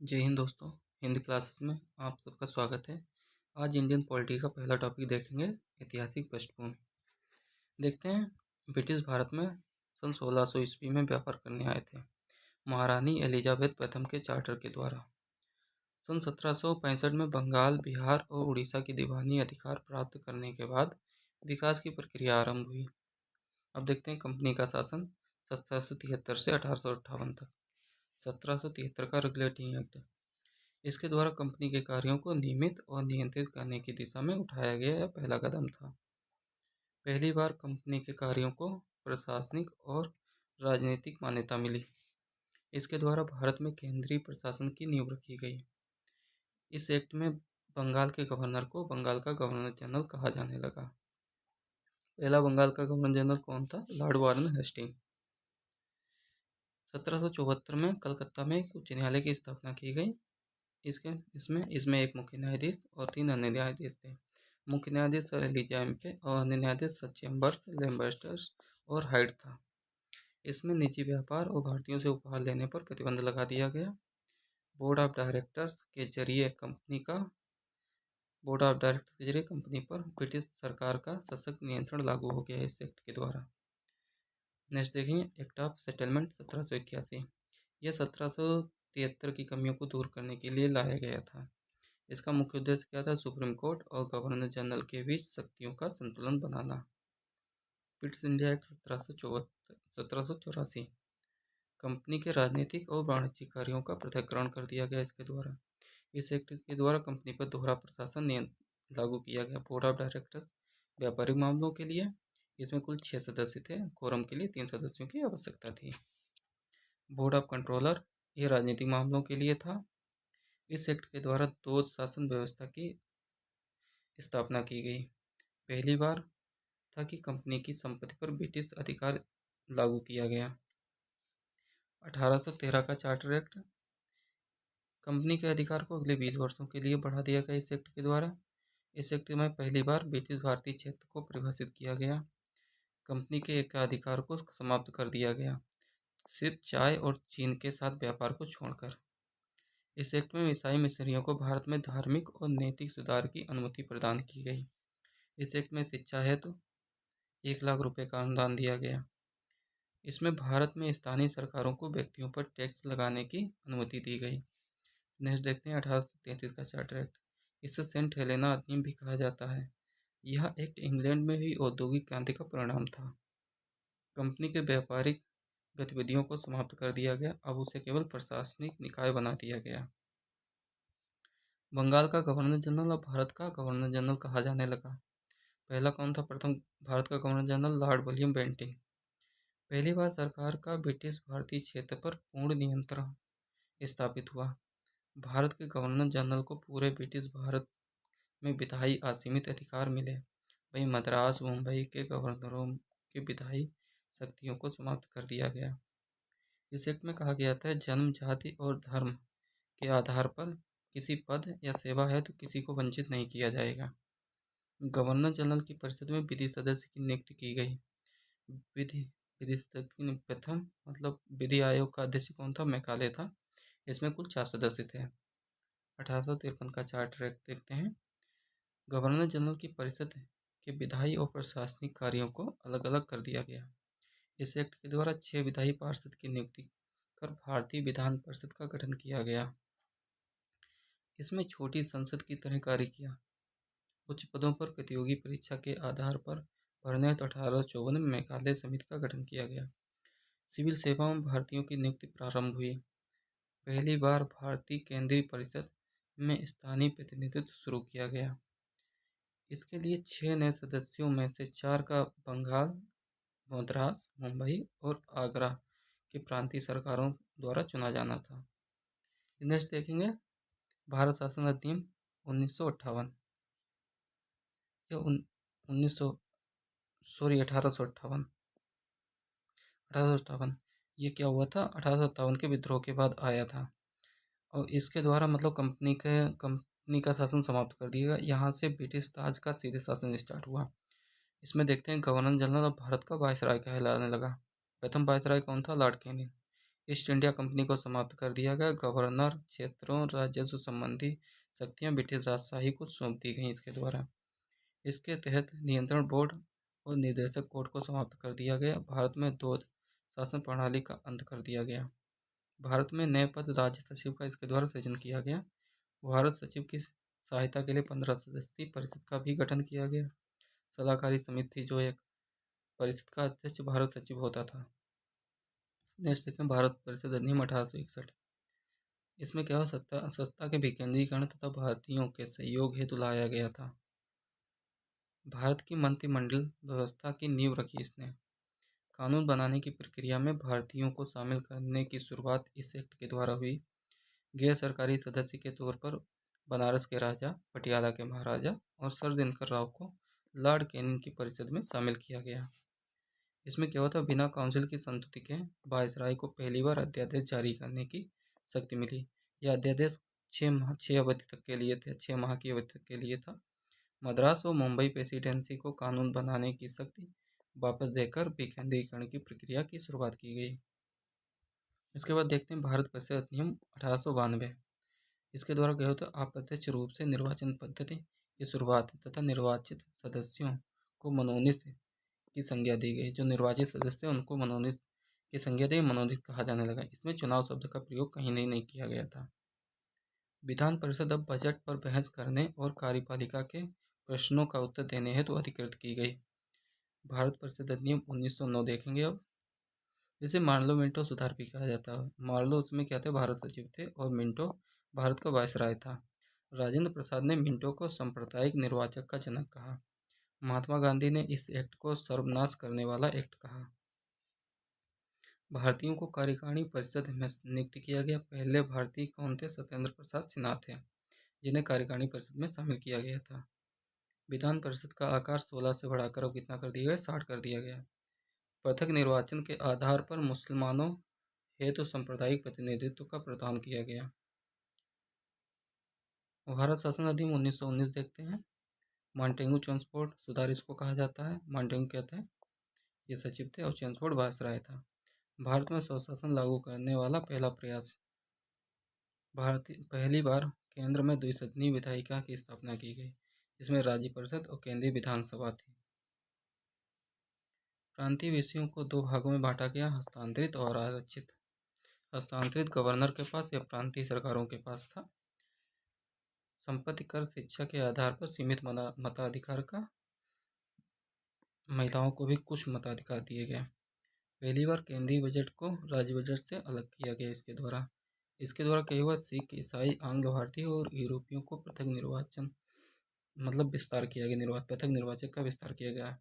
जय हिंद दोस्तों। हिंदी क्लासेस में आप सबका स्वागत है। आज इंडियन पॉलिटी का पहला टॉपिक देखेंगे, ऐतिहासिक पृष्ठभूमि। देखते हैं, ब्रिटिश भारत में सन 1600 ईस्वी में व्यापार करने आए थे महारानी एलिजाबेथ प्रथम के चार्टर के द्वारा। सन 1765 में बंगाल, बिहार और उड़ीसा की दीवानी अधिकार प्राप्त करने के बाद विकास की प्रक्रिया आरंभ हुई। अब देखते हैं कंपनी का शासन 1773 से 1858 तक। 1773 का रेगुलेटिंग एक्ट, इसके द्वारा कंपनी के कार्यों को नियमित और नियंत्रित करने की दिशा में उठाया गया यह पहला कदम था। पहली बार कंपनी के कार्यों को प्रशासनिक और राजनीतिक मान्यता मिली। इसके द्वारा भारत में केंद्रीय प्रशासन की नींव रखी गई। इस एक्ट में बंगाल के गवर्नर को बंगाल का गवर्नर जनरल कहा जाने लगा। पहला बंगाल का गवर्नर जनरल कौन था? Lord वारन Hasting. 1774 में कलकत्ता में एक उच्च न्यायालय की स्थापना की गई। इसमें एक मुख्य न्यायाधीश और 3 अन्य न्यायाधीश थे। मुख्य न्यायाधीश सर एलिजा एम्पे और अन्य न्यायाधीश सर चेम्बर्स, लैम्बर्टस और हाइड था। इसमें निजी व्यापार और भारतीयों से उपहार लेने पर प्रतिबंध लगा दिया गया। बोर्ड ऑफ डायरेक्टर्स के जरिए कंपनी पर ब्रिटिश सरकार का सशक्त नियंत्रण लागू हो गया इस एक्ट के द्वारा। नेक्स्ट देखेंगे, एक्ट ऑफ सेटलमेंट 1781। यह 1773 की कमियों को दूर करने के लिए लाया गया था। इसका मुख्य उद्देश्य क्या था? सुप्रीम कोर्ट और गवर्नर जनरल के बीच शक्तियों का संतुलन बनाना। Pitt's India Act 1784। कंपनी के राजनीतिक और वाणिज्यिक कार्यों का पृथक्करण कर दिया गया इसके द्वारा। इस एक्ट के द्वारा कंपनी पर दोहरा प्रशासन लागू किया गया। बोर्ड ऑफ डायरेक्टर्स व्यापारिक मामलों के लिए, इसमें कुल 6 सदस्य थे। कोरम के लिए 3 सदस्यों की आवश्यकता थी। बोर्ड ऑफ कंट्रोलर, यह राजनीतिक मामलों के लिए था। इस एक्ट के द्वारा 2 शासन व्यवस्था की स्थापना की गई। पहली बार था कि कंपनी की संपत्ति पर ब्रिटिश अधिकार लागू किया गया। 1813 का चार्टर एक्ट, कंपनी के अधिकार को अगले 20 वर्षों के लिए बढ़ा दिया गया इस एक्ट के द्वारा। इस एक्ट में पहली बार ब्रिटिश भारतीय क्षेत्र को परिभाषित किया गया। कंपनी के एकाधिकार को समाप्त कर दिया गया, सिर्फ चाय और चीन के साथ व्यापार को छोड़कर। इस एक्ट में ईसाई मिशनरियों को भारत में धार्मिक और नैतिक सुधार की अनुमति प्रदान की गई। इस एक्ट में शिक्षा हेतु 1 लाख रुपए का अनुदान दिया गया। इसमें भारत में स्थानीय सरकारों को व्यक्तियों पर टैक्स लगाने की अनुमति दी गई। नेक्स्ट देखते हैं 1833 का चार्टर एक्ट। इसे सेंट हेलेना अधिनियम भी कहा जाता है। यह एक्ट इंग्लैंड में हुई औद्योगिक क्रांति का परिणाम था। कंपनी के व्यापारिक गतिविधियों को समाप्त कर दिया गया, अब उसे केवल प्रशासनिक निकाय बना दिया गया। बंगाल का गवर्नर जनरल अब भारत का गवर्नर जनरल कहा जाने लगा। पहला कौन था? प्रथम भारत का governor general lord William Bentinck. पहली बार सरकार का ब्रिटिश भारतीय क्षेत्र पर पूर्ण नियंत्रण स्थापित हुआ। भारत के गवर्नर जनरल को पूरे ब्रिटिश भारत में विधायी असीमित अधिकार मिले। वहीं मद्रास, मुंबई के गवर्नरों की विधायी शक्तियों को समाप्त कर दिया गया। इस एक्ट में कहा गया था, जन्म, जाति और धर्म के आधार पर किसी पद या सेवा है तो किसी को वंचित नहीं किया जाएगा। गवर्नर जनरल की परिषद में विधि सदस्य की नियुक्ति की गई। विधि सदस्य की प्रथम विधि आयोग का अध्यक्ष कौन था? मैकाले था। इसमें कुल 4 सदस्य थे। 1853 का चार्टर एक्ट देखते हैं। गवर्नर जनरल की परिषद के विधायी और प्रशासनिक कार्यों को अलग अलग कर दिया गया। इस एक्ट के द्वारा 6 विधायी पार्षद की नियुक्ति कर भारतीय विधान परिषद का गठन किया गया। इसमें छोटी संसद की तरह कार्य किया। उच्च पदों पर प्रतियोगी परीक्षा के आधार पर भरने तो 1854 में मेघालय समिति का गठन किया गया। सिविल सेवाओं में भारतीयों की नियुक्ति प्रारंभ हुई। पहली बार भारतीय केंद्रीय परिषद में स्थानीय प्रतिनिधित्व शुरू किया गया। इसके लिए 6 नए सदस्यों में से 4 का बंगाल, मद्रास, मुंबई और आगरा की प्रांतीय सरकारों द्वारा चुना जाना था। नेक्स्ट देखेंगे, भारत शासन अधिनियम 1958। यह 1858 ये क्या हुआ था? 1857 के विद्रोह के बाद आया था और इसके द्वारा कंपनी का शासन समाप्त कर दिया गया। यहाँ से ब्रिटिश ताज का सीधे शासन स्टार्ट हुआ। इसमें देखते हैं, गवर्नर जनरल अब भारत का वायसराय कहलाने लगा। प्रथम वायसराय कौन था? Lord Canning. East India company को समाप्त कर दिया गया। गवर्नर क्षेत्रों राजस्व संबंधी शक्तियां ब्रिटिश राजशाही को सौंप दी गई इसके द्वारा। इसके तहत नियंत्रण बोर्ड और निर्देशक कोर्ट को समाप्त कर दिया गया। भारत में दो शासन प्रणाली का अंत कर दिया गया। भारत में नए पद राज्य सचिव का इसके द्वारा सृजन किया गया। भारत सचिव की सहायता के लिए 15 सदस्यीय परिषद का भी गठन किया गया। सलाहकारी समिति जो एक परिषद का अध्यक्ष भारत सचिव होता था। नेक्स्ट देखते हैं भारत परिषद अधिनियम 1861। इसमें क्या हो सत्ता के विकेंद्रीकरण तथा भारतीयों के सहयोग हेतु लाया गया था। भारत की मंत्रिमंडल व्यवस्था की नींव रखी इसने। कानून बनाने की प्रक्रिया में भारतीयों को शामिल करने की शुरुआत इस एक्ट के द्वारा हुई। गैर सरकारी सदस्य के तौर पर बनारस के राजा, पटियाला के महाराजा और सर दिनकर राव को लॉर्ड कैनिंग की परिषद में शामिल किया गया। इसमें क्या हुआ था, बिना काउंसिल की संस्तुति के वायसराय को पहली बार अध्यादेश जारी करने की शक्ति मिली। यह अध्यादेश 6 अवधि तक के लिए थे, 6 माह की अवधि तक के लिए था। मद्रास और मुंबई प्रेसिडेंसी को कानून बनाने की शक्ति वापस देकर विकेंद्रीकरण की प्रक्रिया की शुरुआत की गई। इसके बाद देखते हैं भारत परिषद अधिनियम 1892। इसके द्वारा क्या होता है, अप्रत्यक्ष रूप से निर्वाचन पद्धति की शुरुआत तथा निर्वाचित सदस्यों को मनोनीत की संज्ञा दी गई। जो निर्वाचित सदस्य हैं उनको मनोनीत की संज्ञा दी, मनोनीत कहा जाने लगा। इसमें चुनाव शब्द का प्रयोग कहीं नहीं किया गया था। विधान परिषद अब बजट पर बहस करने और कार्यपालिका के प्रश्नों का उत्तर देने हेतु अधिकृत की गई। भारत परिषद अधिनियम 1909 देखेंगे अब, जिसे मार्लो मिंटो सुधार भी कहा जाता है। मार्लो उसमें क्या थे, भारत सचिव थे और मिंटो भारत का वायसराय था। राजेंद्र प्रसाद ने मिंटो को सांप्रदायिक निर्वाचक का जनक कहा। महात्मा गांधी ने इस एक्ट को सर्वनाश करने वाला एक्ट कहा। भारतीयों को कार्यकारिणी परिषद में नियुक्त किया गया। पहले भारतीय कौन थे, सत्येंद्र प्रसाद सिन्हा थे, जिन्हें कार्यकारिणी परिषद में शामिल किया गया था। विधान परिषद का आकार 16 से बढ़ाकर अब कितना कर दिया गया, 60 कर दिया गया। पृथक निर्वाचन के आधार पर मुसलमानों हेतु सांप्रदायिक प्रतिनिधित्व का प्रदान किया गया। भारत शासन अधिनियम 1919 देखते हैं। मॉन्टेगू चेम्सफोर्ड सुधार इसको कहा जाता है। मॉन्टेगू कहते हैं ये सचिव थे और चेम्सफोर्ड वायसराय था। भारत में स्वशासन लागू करने वाला पहला प्रयास। पहली बार केंद्र में द्विसदनीय विधायिका की स्थापना की गई, जिसमें राज्य परिषद और केंद्रीय विधानसभा थी। प्रांतीय विषयों को 2 भागों में बांटा गया, हस्तांतरित और आरक्षित। हस्तांतरित गवर्नर के पास या प्रांतीय सरकारों के पास था। संपत्ति कर शिक्षा के आधार पर सीमित मताधिकार का, महिलाओं को भी कुछ मताधिकार दिए गए। पहली बार केंद्रीय बजट को राज्य बजट से अलग किया गया इसके द्वारा क्या हुआ, सिख, ईसाई, आंग्ल भारतीय और यूरोपियों को पृथक निर्वाचन विस्तार किया गया। पृथक निर्वाचक का विस्तार किया गया।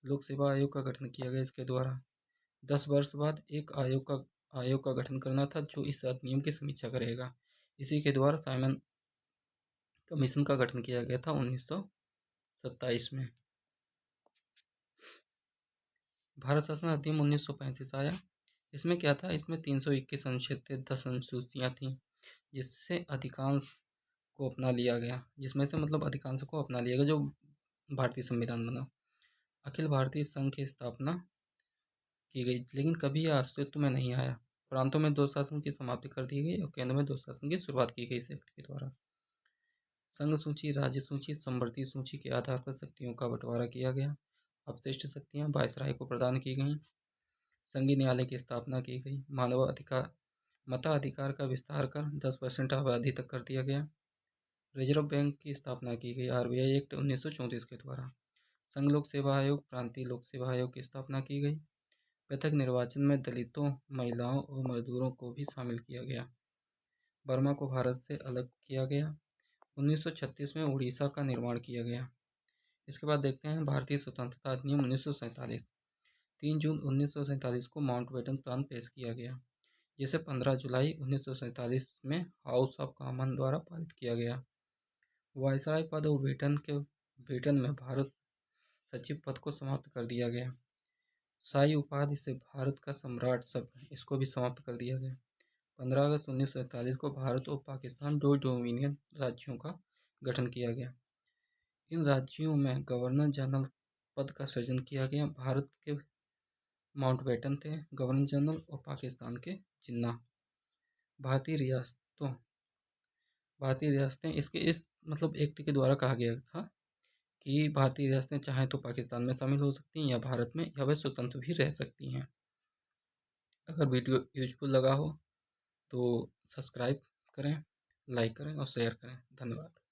लोक सेवा आयोग का गठन किया गया इसके द्वारा। 10 वर्ष बाद एक आयोग का गठन करना था जो इस अधिनियम की समीक्षा करेगा। इसी के द्वारा साइमन कमीशन का गठन किया गया था 1927 में। भारत शासन अधिनियम 1935 आया। इसमें क्या था, इसमें 321 अनुच्छेद थे, 10 अनुसूचियाँ थीं, जिससे अधिकांश को अपना लिया गया, जिसमें से अधिकांश को अपना लिया गया जो भारतीय संविधान बना। अखिल भारतीय संघ की स्थापना की गई, लेकिन कभी यह अस्तित्व में नहीं आया। प्रांतों में 2 शासन की समाप्ति कर दी गई और केंद्र में 2 शासन की शुरुआत की गई इस एक्ट के द्वारा। संघ सूची, राज्य सूची, समवर्ती सूची के आधार पर शक्तियों का बंटवारा किया गया। अपशिष्ट शक्तियाँ वायसराय को प्रदान की गईं। संघीय न्यायालय की स्थापना की गई। मताधिकार का विस्तार कर 10% आबादी तक कर दिया गया। रिजर्व बैंक की स्थापना की गई आरबीआई एक्ट 1934 के द्वारा। संघ लोक सेवा आयोग, प्रांतीय लोक सेवा आयोग की स्थापना की गई। पृथक निर्वाचन में दलितों, महिलाओं और मजदूरों को भी शामिल किया गया। बर्मा को भारत से अलग किया गया। 1936 में उड़ीसा का निर्माण किया गया। इसके बाद देखते हैं भारतीय स्वतंत्रता अधिनियम 1947। 3 जून 1947 को माउंटबेटन प्लान पेश किया गया, जिसे 15 जुलाई 1947 में हाउस ऑफ कॉमन द्वारा पारित किया गया। वायसराय पद और ब्रिटेन में भारत सचिव पद को समाप्त कर दिया गया। शाही उपाधि से भारत का सम्राट शब्द, इसको भी समाप्त कर दिया गया। 15 अगस्त 1947 को भारत और पाकिस्तान 2 डोमिनियन राज्यों का गठन किया गया। इन राज्यों में गवर्नर जनरल पद का सृजन किया गया। भारत के माउंटबेटन थे गवर्नर जनरल और पाकिस्तान के जिन्ना। भारतीय रियासतों भारतीय रियासतें इसके इस मतलब एक्ट के द्वारा कहा गया था कि भारतीय रियासतें चाहें तो पाकिस्तान में शामिल हो सकती हैं या भारत में, या वे स्वतंत्र भी रह सकती हैं। अगर वीडियो यूजफुल लगा हो तो सब्सक्राइब करें, लाइक करें और शेयर करें। धन्यवाद।